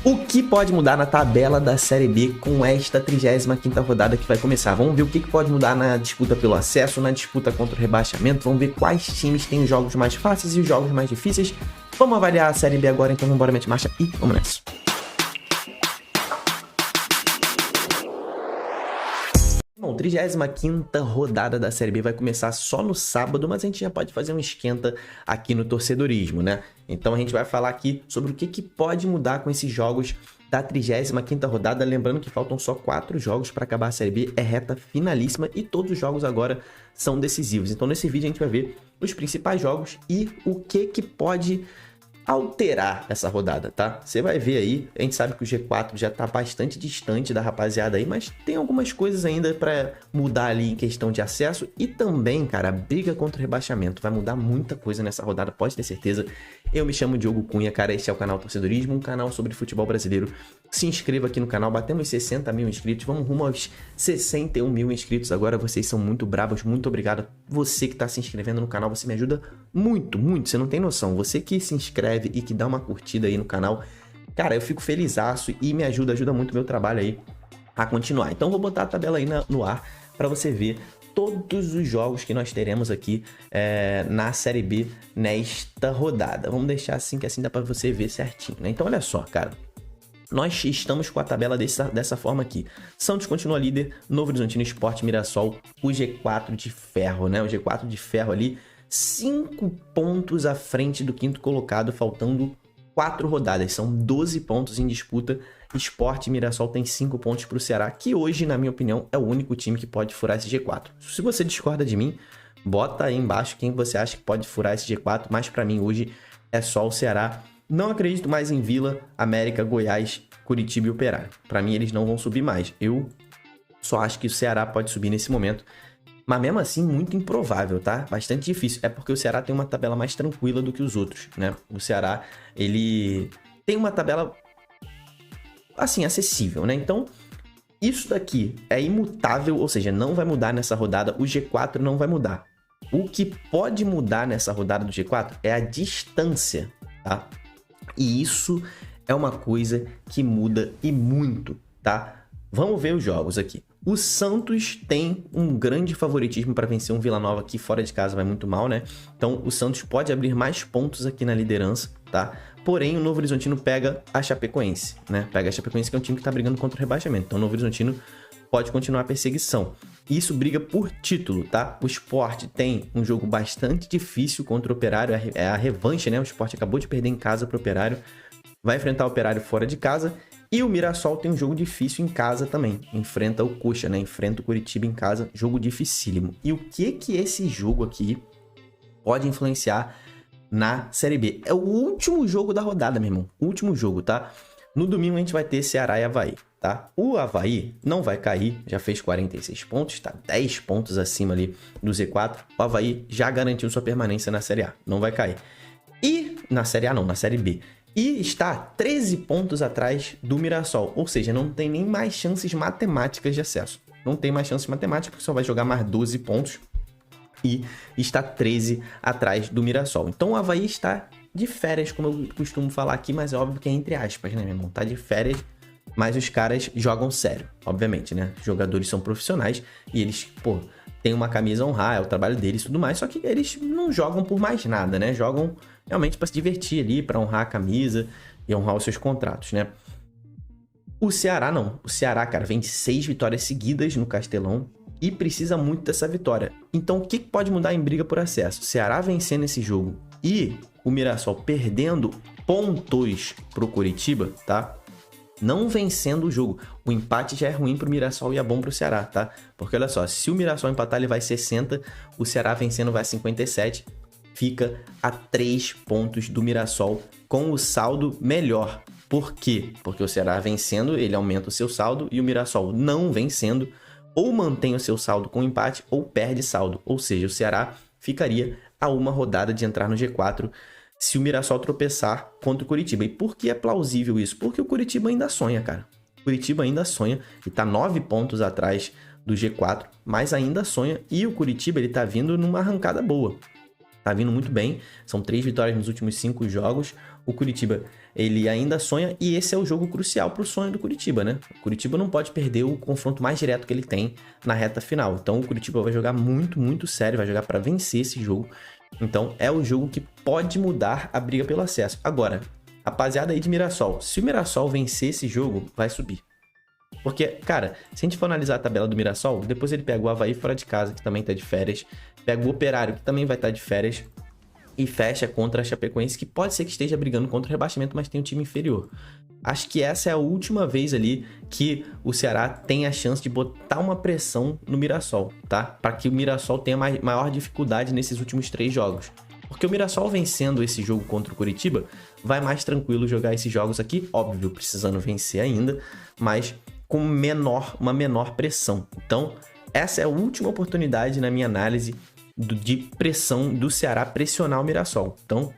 O que pode mudar na tabela da Série B com esta 35ª rodada que vai começar? Vamos ver o que pode mudar na disputa pelo acesso, na disputa contra o rebaixamento. Vamos ver quais times têm os jogos mais fáceis e os jogos mais difíceis. Vamos avaliar a Série B agora, então vamos embora, mete marcha e vamos nessa. Bom, 35ª rodada da Série B vai começar só no sábado, mas a gente já pode fazer um esquenta aqui no torcedorismo, né? Então a gente vai falar aqui sobre o que pode mudar com esses jogos da 35ª rodada. Lembrando que faltam só 4 jogos para acabar a Série B, é reta finalíssima e todos os jogos agora são decisivos. Então nesse vídeo a gente vai ver os principais jogos e o que pode alterar essa rodada, tá? Você vai ver aí, a gente sabe que o G4 já tá bastante distante da rapaziada aí, mas tem algumas coisas ainda para mudar ali em questão de acesso e também, cara, a briga contra o rebaixamento. Vai mudar muita coisa nessa rodada, pode ter certeza. Eu me chamo Diogo Cunha, cara, este é o canal Torcedorismo, um canal sobre futebol brasileiro. Se inscreva aqui no canal, batemos 60 mil inscritos, vamos rumo aos 61 mil inscritos agora, vocês são muito bravos, muito obrigado. Você que tá se inscrevendo no canal, você me ajuda muito, muito, você não tem noção. Você que se inscreve e que dá uma curtida aí no canal, cara, eu fico felizaço e me ajuda muito o meu trabalho aí a continuar. Então vou botar a tabela aí no ar para você ver todos os jogos que nós teremos aqui na Série B nesta rodada. Vamos deixar assim, que assim dá para você ver certinho, né? Então olha só, cara, nós estamos com a tabela dessa forma aqui. Santos continua líder, Novo Horizontino, Sport, Mirassol, o G4 de ferro, né? O G4 de ferro ali, 5 pontos à frente do quinto colocado, faltando 4 rodadas. São 12 pontos em disputa. Sport e Mirassol tem 5 pontos para o Ceará, que hoje, na minha opinião, é o único time que pode furar esse G4. Se você discorda de mim, bota aí embaixo quem você acha que pode furar esse G4, mas para mim hoje é só o Ceará. Não acredito mais em Vila, América, Goiás, Curitiba e Operário. Para mim, eles não vão subir mais. Eu só acho que o Ceará pode subir nesse momento. Mas mesmo assim, muito improvável, tá? Bastante difícil. É porque o Ceará tem uma tabela mais tranquila do que os outros, né? O Ceará, ele tem uma tabela, assim, acessível, né? Então, isso daqui é imutável, ou seja, não vai mudar nessa rodada. O G4 não vai mudar. O que pode mudar nessa rodada do G4 é a distância, tá? E isso é uma coisa que muda e muito, tá? Vamos ver os jogos aqui. O Santos tem um grande favoritismo para vencer um Vila Nova que fora de casa vai muito mal, né? Então o Santos pode abrir mais pontos aqui na liderança, tá? Porém, o Novo Horizontino pega a Chapecoense, né? Pega a Chapecoense, que é um time que tá brigando contra o rebaixamento. Então o Novo Horizontino pode continuar a perseguição. Isso briga por título, tá? O Sport tem um jogo bastante difícil contra o Operário, é a revanche, né? O Sport acabou de perder em casa pro Operário, vai enfrentar o Operário fora de casa. E o Mirassol tem um jogo difícil em casa também. Enfrenta o Coxa, né? Enfrenta o Curitiba em casa. Jogo dificílimo. E o que esse jogo aqui pode influenciar na Série B? É o último jogo da rodada, meu irmão. Último jogo, tá? No domingo a gente vai ter Ceará e Avaí, tá? O Avaí não vai cair. Já fez 46 pontos, tá? 10 pontos acima ali do Z4. O Avaí já garantiu sua permanência na Série A. Não vai cair. E na Série A não, na Série B. E está 13 pontos atrás do Mirassol, ou seja, não tem nem mais chances matemáticas de acesso. Não tem mais chances matemáticas, porque só vai jogar mais 12 pontos e está 13 atrás do Mirassol. Então o Avaí está de férias, como eu costumo falar aqui, mas é óbvio que é entre aspas, né, meu irmão? Tá de férias, mas os caras jogam sério, obviamente, né? Os jogadores são profissionais e eles, pô, tem uma camisa a honrar, é o trabalho deles e tudo mais, só que eles não jogam por mais nada, né? Jogam realmente para se divertir ali, para honrar a camisa e honrar os seus contratos, né? O Ceará não. O Ceará, cara, vem de 6 vitórias seguidas no Castelão e precisa muito dessa vitória. Então, o que pode mudar em briga por acesso? O Ceará vencendo esse jogo e o Mirassol perdendo pontos pro Curitiba, tá? Não vencendo o jogo. O empate já é ruim pro Mirassol e é bom pro Ceará, tá? Porque olha só, se o Mirassol empatar, ele vai 60, o Ceará vencendo vai 57, fica a 3 pontos do Mirassol com o saldo melhor. Por quê? Porque o Ceará vencendo, ele aumenta o seu saldo e o Mirassol não vencendo, ou mantém o seu saldo com empate ou perde saldo. Ou seja, o Ceará ficaria a uma rodada de entrar no G4 se o Mirassol tropeçar contra o Curitiba. E por que é plausível isso? Porque o Curitiba ainda sonha, cara. O Curitiba ainda sonha e tá 9 pontos atrás do G4, mas ainda sonha. E o Curitiba, ele tá vindo numa arrancada boa. Tá vindo muito bem, são 3 vitórias nos últimos 5 jogos. O Curitiba, ele ainda sonha e esse é o jogo crucial pro sonho do Curitiba, né? O Curitiba não pode perder o confronto mais direto que ele tem na reta final. Então o Curitiba vai jogar muito, muito sério, vai jogar para vencer esse jogo. Então é o jogo que pode mudar a briga pelo acesso. Agora, rapaziada aí de Mirassol, se o Mirassol vencer esse jogo, vai subir. Porque, cara, se a gente for analisar a tabela do Mirassol, depois ele pega o Avaí fora de casa, que também tá de férias, pega o Operário, que também vai estar de férias, e fecha contra a Chapecoense, que pode ser que esteja brigando contra o rebaixamento, mas tem um time inferior. Acho que essa é a última vez ali que o Ceará tem a chance de botar uma pressão no Mirassol, tá? Para que o Mirassol tenha maior dificuldade nesses últimos 3 jogos. Porque o Mirassol vencendo esse jogo contra o Curitiba, vai mais tranquilo jogar esses jogos aqui, óbvio, precisando vencer ainda, mas com uma menor pressão. Então, essa é a última oportunidade na minha análise de pressão do Ceará pressionar o Mirassol. Então,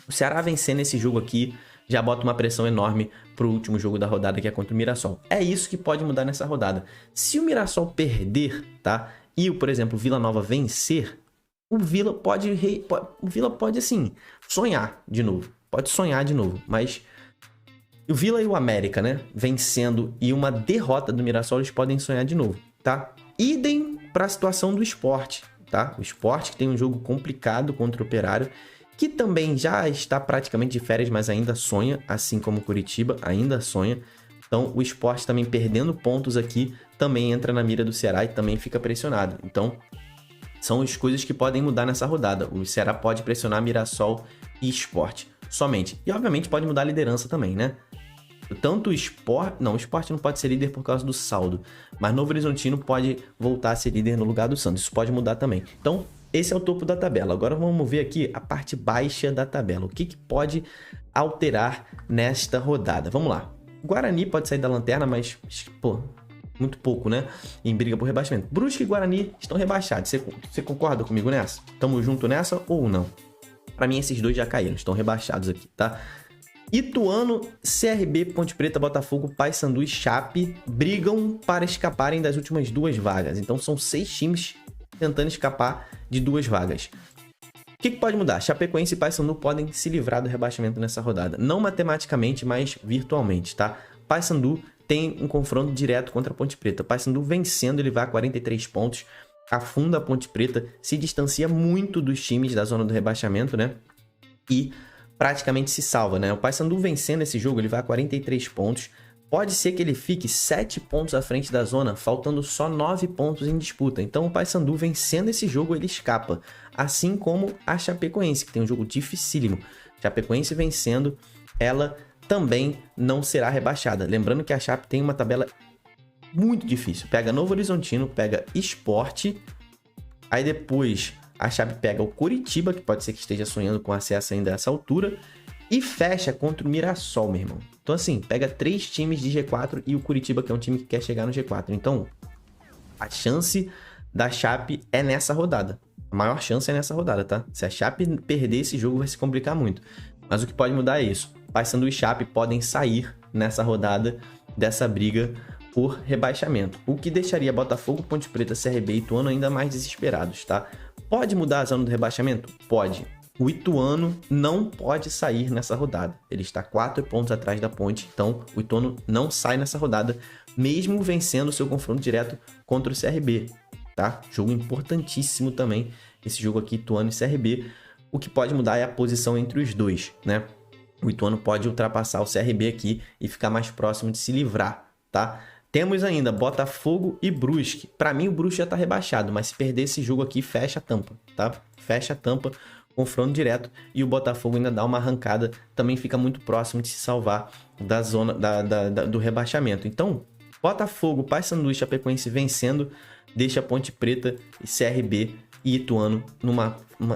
o Ceará vencendo esse jogo aqui já bota uma pressão enorme pro último jogo da rodada, que é contra o Mirassol. É isso que pode mudar nessa rodada. Se o Mirassol perder, tá? E, por exemplo, o Vila Nova vencer, o Vila pode assim, sonhar de novo. Pode sonhar de novo, mas o Vila e o América, né, vencendo e uma derrota do Mirassol, eles podem sonhar de novo, tá? Idem para a situação do Sport, tá? O Sport que tem um jogo complicado contra o Operário, que também já está praticamente de férias, mas ainda sonha, assim como o Curitiba, ainda sonha. Então, o Sport também perdendo pontos aqui, também entra na mira do Ceará e também fica pressionado. Então, são as coisas que podem mudar nessa rodada. O Ceará pode pressionar Mirassol e Sport somente. E, obviamente, pode mudar a liderança também, né? Tanto o Sport... Não, o Sport não pode ser líder por causa do saldo. Mas Novo Horizontino pode voltar a ser líder no lugar do Santos. Isso pode mudar também. Então, esse é o topo da tabela. Agora vamos ver aqui a parte baixa da tabela. O que pode alterar nesta rodada? Vamos lá. Guarani pode sair da lanterna, mas... pô, muito pouco, né? Em briga por rebaixamento. Brusque e Guarani estão rebaixados. Você concorda comigo nessa? Tamo junto nessa ou não? Pra mim, esses dois já caíram. Estão rebaixados aqui, tá? Ituano, CRB, Ponte Preta, Botafogo, Paysandu e Chape brigam para escaparem das últimas 2 vagas. Então são 6 times tentando escapar de 2 vagas. O que pode mudar? Chapecoense e Paysandu podem se livrar do rebaixamento nessa rodada. Não matematicamente, mas virtualmente, tá? Paysandu tem um confronto direto contra a Ponte Preta. Paysandu vencendo, ele vai a 43 pontos. Afunda a Ponte Preta, se distancia muito dos times da zona do rebaixamento, né? E praticamente se salva, né? O Paysandu vencendo esse jogo, ele vai a 43 pontos. Pode ser que ele fique 7 pontos à frente da zona, faltando só 9 pontos em disputa. Então o Paysandu vencendo esse jogo, ele escapa. Assim como a Chapecoense, que tem um jogo dificílimo. Chapecoense vencendo, ela também não será rebaixada. Lembrando que a Chape tem uma tabela muito difícil. Pega Novo Horizontino, pega Sport, aí depois a Chape pega o Curitiba, que pode ser que esteja sonhando com acesso ainda a essa altura, e fecha contra o Mirassol, meu irmão. Então assim, pega 3 times de G4 e o Curitiba, que é um time que quer chegar no G4. Então, a chance da Chape é nessa rodada. A maior chance é nessa rodada, tá? Se a Chape perder esse jogo, vai se complicar muito. Mas o que pode mudar é isso. Paysandu e Chape podem sair nessa rodada dessa briga por rebaixamento. O que deixaria Botafogo, Ponte Preta, CRB e Ituano ainda mais desesperados, tá? Pode mudar a zona do rebaixamento? Pode. O Ituano não pode sair nessa rodada. Ele está 4 pontos atrás da Ponte, então o Ituano não sai nessa rodada, mesmo vencendo o seu confronto direto contra o CRB, tá? Jogo importantíssimo também, esse jogo aqui, Ituano e CRB. O que pode mudar é a posição entre os dois, né? O Ituano pode ultrapassar o CRB aqui e ficar mais próximo de se livrar, tá? Temos ainda Botafogo e Brusque. Para mim, o Brusque já está rebaixado, mas se perder esse jogo aqui, fecha a tampa, tá? Fecha a tampa, confronto direto, e o Botafogo ainda dá uma arrancada, também fica muito próximo de se salvar da zona do rebaixamento. Então, Botafogo, Paysandu e Chapecoense vencendo, deixa Ponte Preta, CRB e Ituano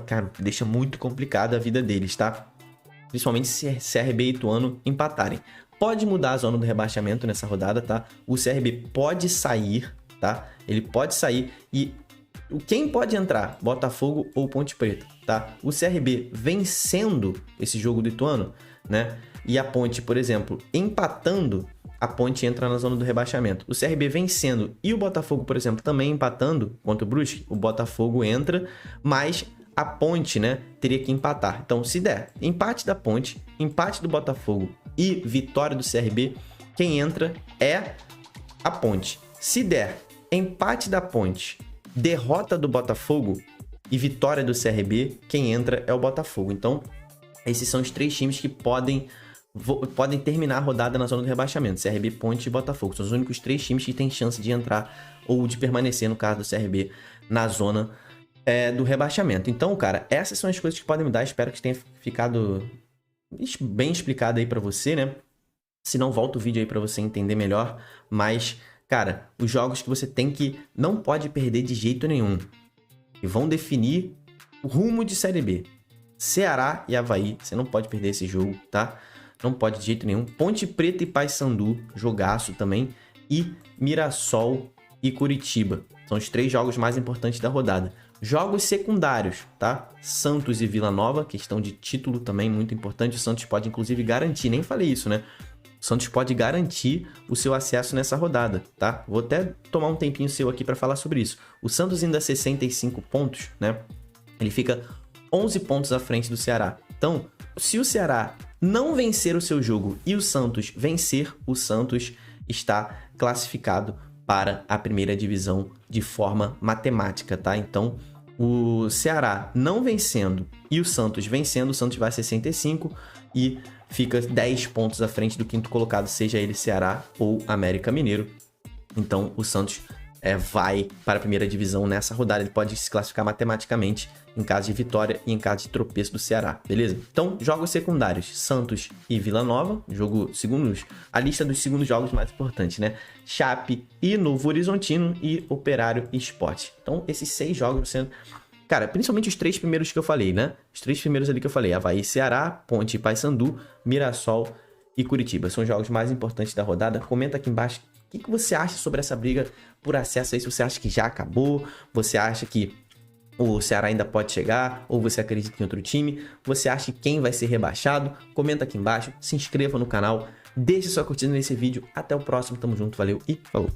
cara, deixa muito complicada a vida deles, tá? Principalmente se CRB e Ituano empatarem. Pode mudar a zona do rebaixamento nessa rodada, tá? O CRB pode sair, tá? Ele pode sair e quem pode entrar? Botafogo ou Ponte Preta, tá? O CRB vencendo esse jogo do Ituano, né? E a Ponte, por exemplo, empatando, a Ponte entra na zona do rebaixamento. O CRB vencendo e o Botafogo, por exemplo, também empatando contra o Brusque, o Botafogo entra, mas a Ponte, né, teria que empatar. Então, se der empate da Ponte, empate do Botafogo e vitória do CRB, quem entra é a Ponte. Se der empate da Ponte, derrota do Botafogo e vitória do CRB, quem entra é o Botafogo. Então, esses são os 3 times que podem terminar a rodada na zona do rebaixamento. CRB, Ponte e Botafogo. São os únicos 3 times que têm chance de entrar ou de permanecer, no caso do CRB, na zona do rebaixamento. Então, cara, essas são as coisas que podem mudar. Espero que tenha ficado bem explicado aí pra você, né? Se não, volta o vídeo aí pra você entender melhor. Mas, cara, os jogos que você não pode perder de jeito nenhum, e vão definir o rumo de Série B. Ceará e Avaí, você não pode perder esse jogo, tá? Não pode de jeito nenhum. Ponte Preta e Paysandu, jogaço também. E Mirassol e Curitiba. São os 3 jogos mais importantes da rodada. Jogos secundários, tá? Santos e Vila Nova, questão de título também muito importante. O Santos pode, inclusive, garantir, nem falei isso, né? O Santos pode garantir o seu acesso nessa rodada, tá? Vou até tomar um tempinho seu aqui para falar sobre isso. O Santos ainda 65 pontos, né? Ele fica 11 pontos à frente do Ceará. Então, se o Ceará não vencer o seu jogo e o Santos vencer, o Santos está classificado para a primeira divisão de forma matemática, tá? Então, o Ceará não vencendo e o Santos vencendo, o Santos vai a 65 e fica 10 pontos à frente do 5º colocado, seja ele Ceará ou América Mineiro. Então, o Santos vai para a primeira divisão nessa rodada. Ele pode se classificar matematicamente em caso de vitória e em caso de tropeço do Ceará, beleza? Então, jogos secundários, Santos e Vila Nova, a lista dos segundos jogos mais importantes, né? Chape e Novo Horizontino e Operário e Sport. Então, esses 6 jogos sendo... Cara, principalmente os 3 primeiros que eu falei, né? Os 3 primeiros ali que eu falei, Avaí, Ceará, Ponte e Paysandu, Mirassol e Curitiba. São os jogos mais importantes da rodada. Comenta aqui embaixo o que você acha sobre essa briga por acesso aí, se você acha que já acabou, você acha que o Ceará ainda pode chegar, ou você acredita em outro time, você acha quem vai ser rebaixado? Comenta aqui embaixo, se inscreva no canal, deixe sua curtida nesse vídeo. Até o próximo, tamo junto, valeu e falou!